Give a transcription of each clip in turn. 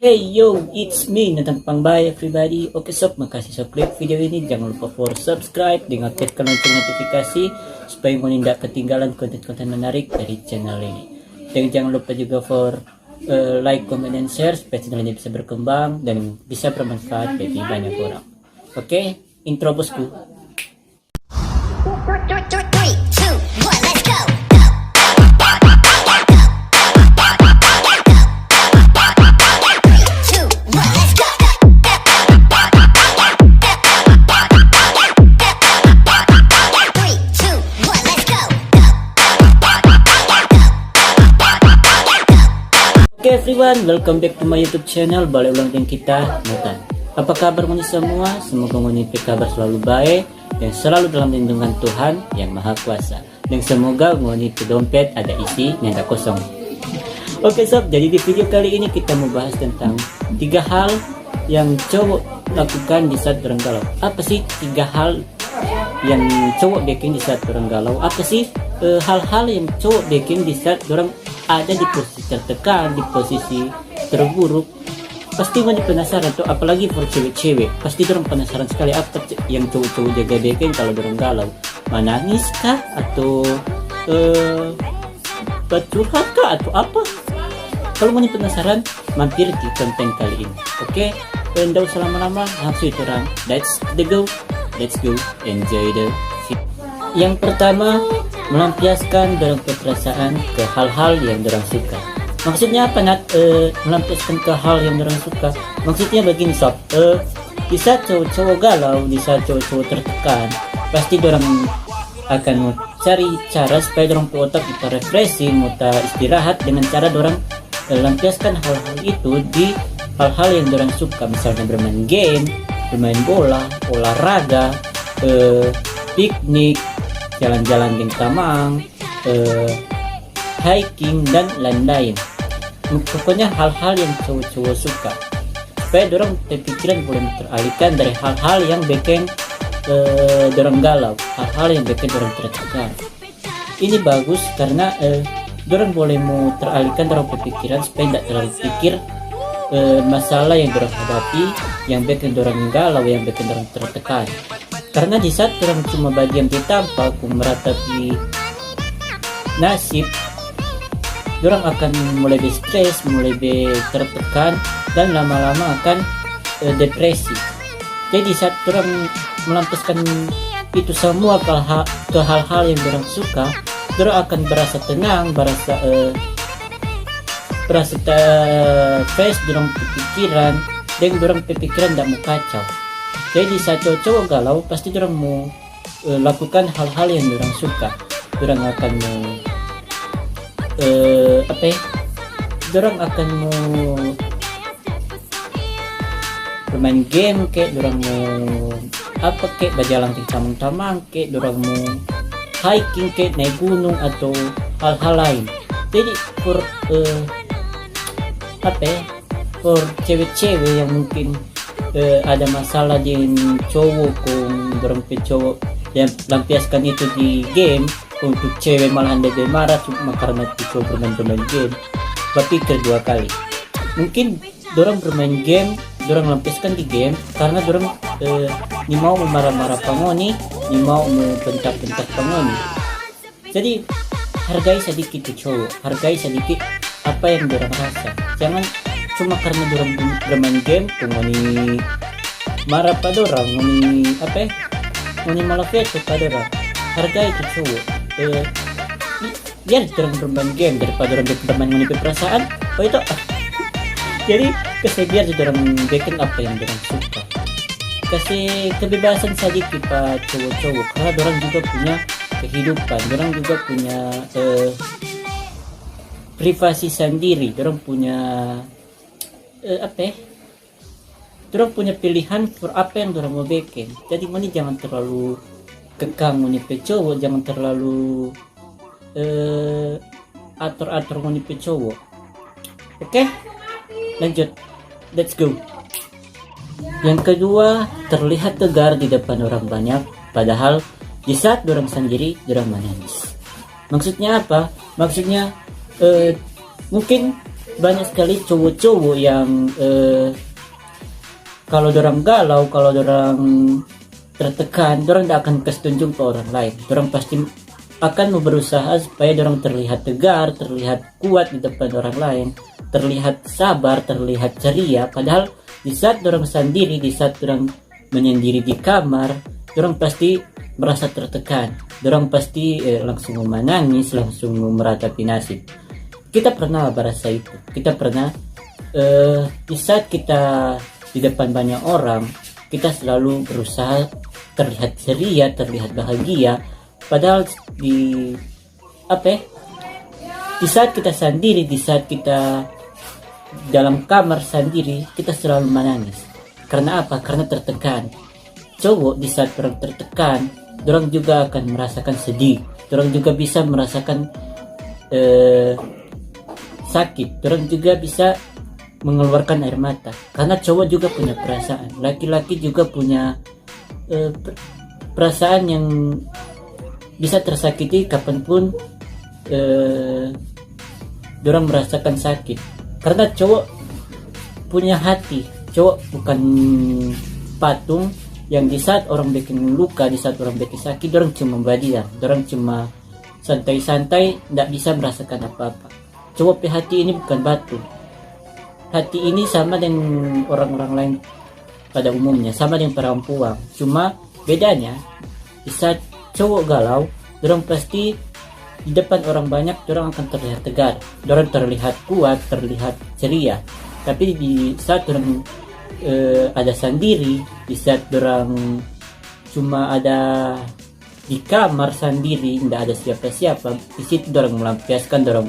Hey yo, it's me, Nathan Pangbay everybody. Oke sob, makasih sob klik video ini. Jangan lupa for subscribe dan aktifkan lonceng notifikasi supaya kalian tidak ketinggalan konten-konten menarik dari channel ini. Dan jangan lupa juga for like, comment, dan share supaya channel ini bisa berkembang dan bisa bermanfaat bagi banyak orang. Oke, intro bosku. Oke everyone, welcome back to my YouTube channel. Balik ulang dengan kita, Nathan. Apa kabar ngoni semua? Semoga ngoni kabar selalu baik dan selalu dalam lindungan Tuhan yang Maha Kuasa. Dan semoga ngoni dompet ada isi, yang tak kosong. Oke sob, jadi di video kali ini kita mau bahas tentang 3 hal yang cowok lakukan di saat orang galau. Apa sih 3 hal yang cowok bikin di saat orang galau? Apa sih hal-hal yang cowok bikin di saat orang ada di posisi tertekan, di posisi terburuk? Pasti mana penasaran tuh, apalagi for cewek-cewek pasti orang penasaran sekali apa yang cowok-cowok jaga bikin kalau orang galau. Menangis kah atau curhat kah atau apa? Kalau mana penasaran, mampir di konten kali ini. Oke, tidak usah lama-lama, langsung itu orang. Let's go, enjoy the video. Yang pertama, melampiaskan dorong perasaan ke hal-hal yang dorong suka. Maksudnya apa Nat? Melampiaskan ke hal yang dorong suka. Maksudnya begini sob, di saat cowok-cowok galau, di saat cowok-cowok tertekan, pasti dorong akan cari cara supaya dorong otak kita refreshing, kita istirahat dengan cara dorong lampiaskan hal-hal itu di hal-hal yang dorong suka. Misalnya bermain game, bermain bola, olahraga, piknik, jalan-jalan di tamang, hiking, dan lain-lain. Pokoknya hal-hal yang cowok-cowok suka supaya dorong pikiran boleh teralihkan dari hal-hal yang bikin dorong galau, hal-hal yang bikin dorong tertekan. Ini bagus karena dorong boleh mau teralihkan dorong pikiran supaya tidak terlalu pikir masalah yang dorong hadapi, yang bikin dorong galau, yang bikin dorong tertekan. Karena di saat orang cuma bagian di tampak meratapi nasib, orang akan mulai stres, mulai tertekan, dan lama-lama akan depresi. Jadi di saat orang melampiaskan itu semua ke hal-hal yang orang suka, orang akan berasa tenang, berasa fresh, orang pikiran, dan orang pikiran tidak mau kacau. Jadi saat cowok galau pasti orang mau lakukan hal-hal yang orang suka. Orang akan mau orang akan mau bermain game, kayak orang mau kayak berjalan di tamang-tamang, kayak orang mau hiking, kayak naik gunung atau hal-hal lain. Jadi for cewek-cewek yang mungkin ada masalah di cowok, dorong cowok yang lampiaskan itu di game. Untuk cewek malahan lebih marah cuma karena cowok bermain game, berpikir 2 kali. Mungkin dorong bermain game, dorong lampiaskan di game karena dorong ni mau marah-marah pangoni, ni mau bentak-bentak pangoni. Jadi hargai sedikit cowok, hargai sedikit apa yang dorong rasa. Jangan cuma karena dorong bermain game ngoni marah pada orang, ngoni malah veto pada orang. Hargai itu cowok, biar dorong bermain game daripada dorong bermain ngoni perasaan. Itu jadi kasih biar dorong bikin apa yang dorong suka, kasih kebebasan sedikit pak cowok-cowok, karena dorong juga punya kehidupan, dorong juga punya privasi sendiri, dorong punya dorong punya pilihan for apa yang dorong mau bikin. Jadi moni jangan terlalu kekang moni cowok, jangan terlalu atur-atur moni cowok. Oke, lanjut, let's go. Yang kedua, terlihat tegar di depan orang banyak, padahal di saat dorong sendiri dorong menangis. Maksudnya apa? Maksudnya mungkin banyak sekali cowok-cowok yang kalau dorang galau, kalau dorang tertekan, dorang tidak akan kasih tunjuk ke orang lain. Dorang pasti akan berusaha supaya dorang terlihat tegar, terlihat kuat di depan orang lain, terlihat sabar, terlihat ceria. Padahal di saat dorang sendiri, di saat dorang menyendiri di kamar, dorang pasti merasa tertekan. Dorang pasti langsung menangis, langsung meratapi nasib. Kita pernah merasa itu. Kita pernah di saat kita di depan banyak orang, kita selalu berusaha terlihat ceria, terlihat bahagia. Padahal di saat kita sendiri, di saat kita dalam kamar sendiri, kita selalu menangis. Karena apa? Karena tertekan. Cowok di saat orang tertekan, dorang juga akan merasakan sedih. Dorang juga bisa merasakan sakit. Dorang juga bisa mengeluarkan air mata. Karena cowok juga punya perasaan. Laki-laki juga punya perasaan yang bisa tersakiti kapanpun dorang merasakan sakit. Karena cowok punya hati. Cowok bukan patung yang di saat orang bikin luka, di saat orang bikin sakit, dorang cuma badian, dorang cuma santai-santai, tidak bisa merasakan apa-apa. Cowok hati ini bukan batu. Hati ini sama dengan orang-orang lain pada umumnya, sama dengan perempuan. Cuma bedanya di saat cowok galau, dorang pasti di depan orang banyak dorang akan terlihat tegar, dorang terlihat kuat, terlihat ceria. Tapi di saat dorang ada sendiri, di saat dorang cuma ada di kamar sendiri, tidak ada siapa-siapa, di situ dorang melampiaskan dorang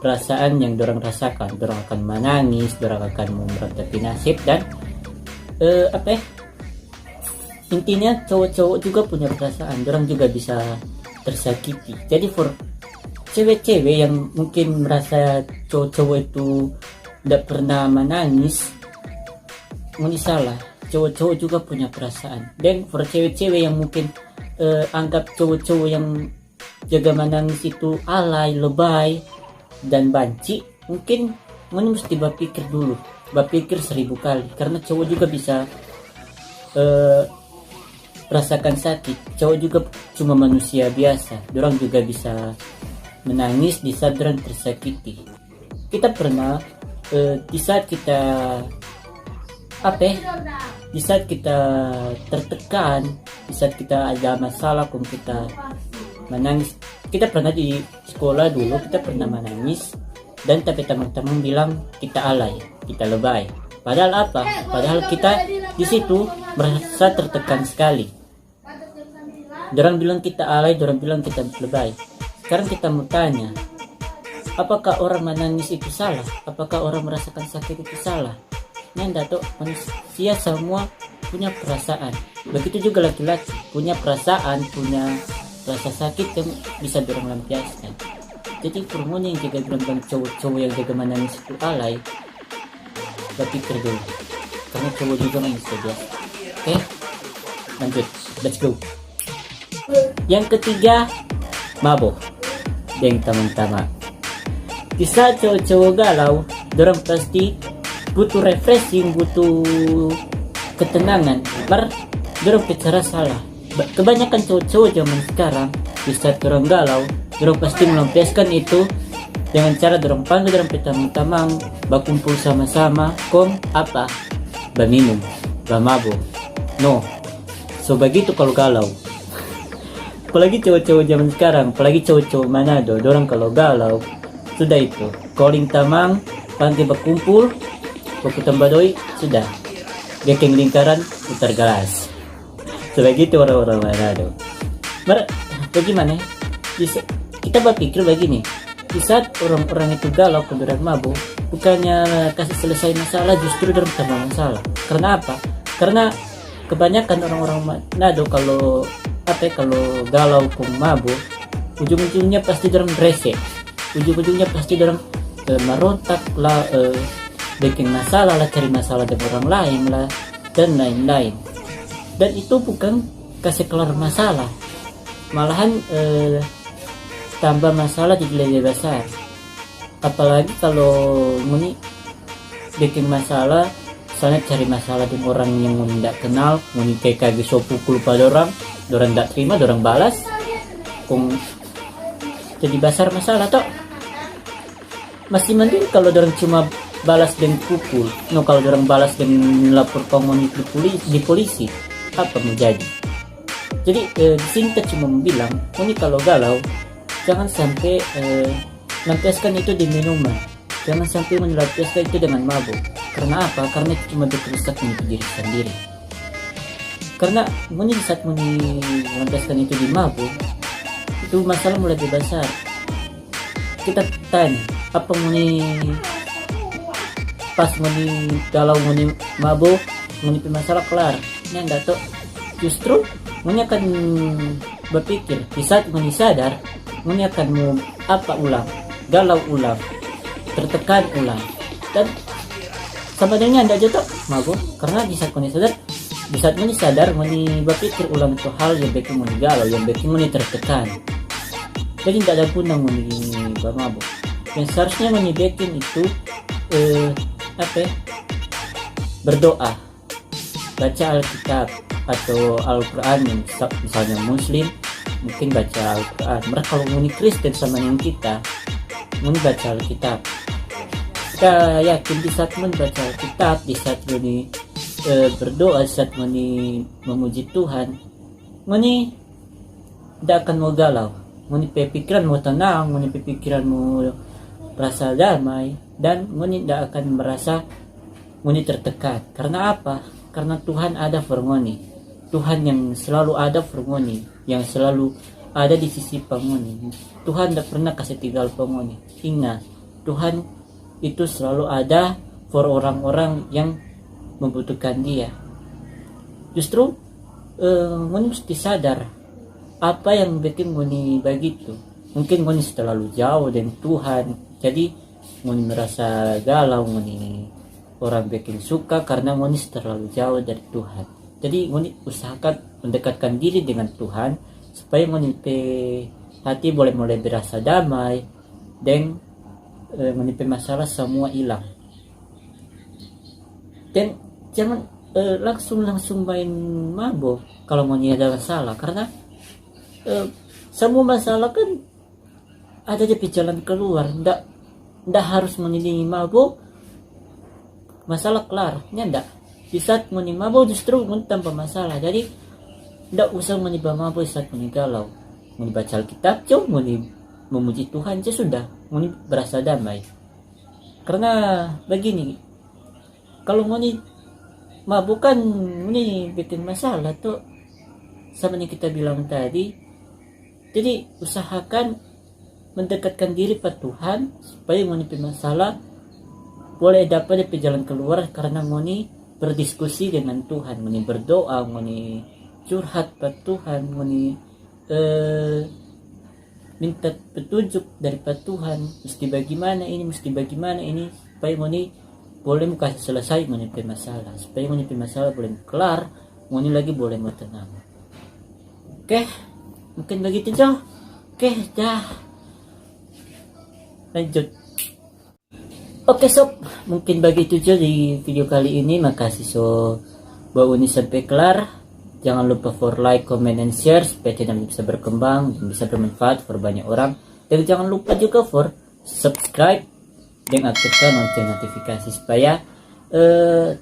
perasaan yang dorang rasakan. Dorang akan menangis, dorang akan meratapi nasib, dan intinya cowok-cowok juga punya perasaan, dorang juga bisa tersakiti. Jadi for cewek-cewek yang mungkin merasa cowok-cowok itu tidak pernah menangis, ini salah. Cowok-cowok juga punya perasaan. Dan for cewek-cewek yang mungkin anggap cowok-cowok yang jaga menangis itu alay, lebay, dan banci, mungkin ini mesti berpikir dulu, berpikir 1000 kali. Karena cowok juga bisa rasakan sakit. Cowok juga cuma manusia biasa, dorang juga bisa menangis di saat dorang tersakiti. Kita pernah di saat kita di saat kita tertekan, di saat kita ada masalah, kita menangis. Kita pernah di sekolah dulu, kita pernah menangis, dan tapi teman-teman bilang kita alay, kita lebay. Padahal apa? Padahal kita di situ merasa tertekan sekali. Dorang bilang kita alay, dorang bilang kita lebay. Sekarang kita mau tanya, apakah orang menangis itu salah? Apakah orang merasakan sakit itu salah? Nggak tuh, manusia semua punya perasaan. Begitu juga laki-laki punya perasaan, punya rasa sakit yang bisa dorang lampiaskan. Jadi hormon yang jaga bilang cowok-cowok yang jaga menangis itu alay, berpikir dulu, karena cowok juga manusia biasa. Oke, lanjut, let's go. Yang ketiga, mabok. Yang teman-teman, di saat cowok-cowok galau, dorang pasti butuh refreshing, butuh ketenangan. Dorang bicara salah. Kebanyakan cowok-cowok zaman sekarang di saat dorang galau, dorang pasti melampiaskan itu dengan cara dorang panggil dorang teman-teman, berkumpul sama-sama, berminum, bermabuk. No, so begitu kalau galau. Apalagi cowok-cowok zaman sekarang, apalagi cowok-cowok Manado, dorang kalau galau sudah itu calling tamang, panggil berkumpul, baku tambah doi, sudah geng lingkaran, putar gelas. Sebegitu orang-orang Manado. Bagaimana? Kita berpikir begini, di saat orang-orang itu galau, dorang mabuk, bukannya kasih selesai masalah, justru dorang tambah masalah. Karena apa? Karena kebanyakan orang-orang Manado kalau galau kung mabuk, ujung-ujungnya pasti dorang rese, ujung-ujungnya pasti dorang merontak lah, bikin masalah lah, cari masalah dengan orang lain lah, dan lain-lain. Dan itu bukan kasih kelar masalah, malahan tambah masalah jadi lebih besar. apalagi kalau ngoni bikin masalah, misalnya cari masalah dengan orang yang ngoni tidak kenal, ngoni kayak so pukul pada orang tidak terima, orang balas, kung jadi besar masalah toh. Masih mending kalau orang cuma balas dengan pukul. No, kalau orang balas dengan lapor ngoni di polisi, apa menjadi? Jadi singkat cuma bilang, ngoni kalau galau jangan sampai lampiaskan itu di minuman, jangan sampai melampiaskan itu dengan mabuk. Karena apa? Karena itu cuma berkerusak untuk diri sendiri. Karena mungkin saat melampiaskan itu di mabuk, itu masalah mulai lebih besar. Kita tanya, apa pas galau mabuk, masalah kelar? Ini anda tuh justru akan berpikir di saat sadar, akan mau apa ulang, galau ulang, tertekan ulang, dan sama dengan anda aja tuh mabuk. Karena di saat sadar, berpikir ulang itu hal yang bikin galau, yang bikin tertekan. Jadi tidak ada guna mabuk. Yang seharusnya bikin itu berdoa, baca Alkitab atau Al-Quran. Misalnya Muslim mungkin baca Al-Quran. Mereka kalau Kristen sama yang kita baca Alkitab. Kita yakin di saat baca Alkitab, di saat berdoa, di saat memuji Tuhan, tidak akan mau galau. Pikiran mau tenang, pikiran mau rasa damai, dan tidak akan merasa tertekan. Karena apa? Karena Tuhan ada for Tuhan yang selalu ada for yang selalu ada di sisi pengoni. Tuhan tidak pernah kasih tinggal pengoni. Ingat, Tuhan itu selalu ada for orang-orang yang membutuhkan Dia. Justru mesti sadar apa yang bikin begitu. Mungkin terlalu jauh dengan Tuhan, jadi merasa galau, orang bikin suka karena terlalu jauh dari Tuhan. Jadi usahakan mendekatkan diri dengan Tuhan supaya hati boleh berasa damai dan masalah semua hilang. Dan jangan langsung main mabuk kalau ada masalah, karena semua masalah kan ada di jalan keluar. Ndak harus mabuk masalah kelar, ndak. Di saat mabuk justru tanpa masalah. Jadi ndak usah mabuk saat galau. Baca Alkitab, cuma memuji Tuhan aja sudah, berasa damai. Karena begini, kalau mabuk kan bikin masalah tuh, sama yang kita bilang tadi. Jadi usahakan mendekatkan diri pada Tuhan supaya masalah boleh dapat dari jalan keluar, karena berdiskusi dengan Tuhan, berdoa, curhat pada Tuhan, minta petunjuk dari Tuhan, mesti bagaimana ini supaya boleh kasih selesai masalah, supaya masalah boleh kelar, lagi boleh tenang. Oke, mungkin begitu Jo. Oke, dah lanjut. Oke sob, mungkin begitu Jo di video kali ini. Makasih so bahwa ini sampai kelar. Jangan lupa for like, comment, and share supaya channel bisa berkembang dan bisa bermanfaat for banyak orang. Dan jangan lupa juga for subscribe dan aktifkan lonceng notifikasi supaya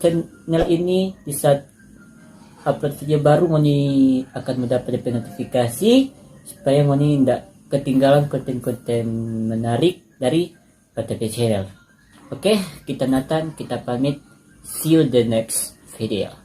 channel ini bisa upload video baru akan mendapat notifikasi, supaya tidak ketinggalan konten-konten menarik dari KTP Channel. Oke, kita Nathan, kita pamit. See you the next video.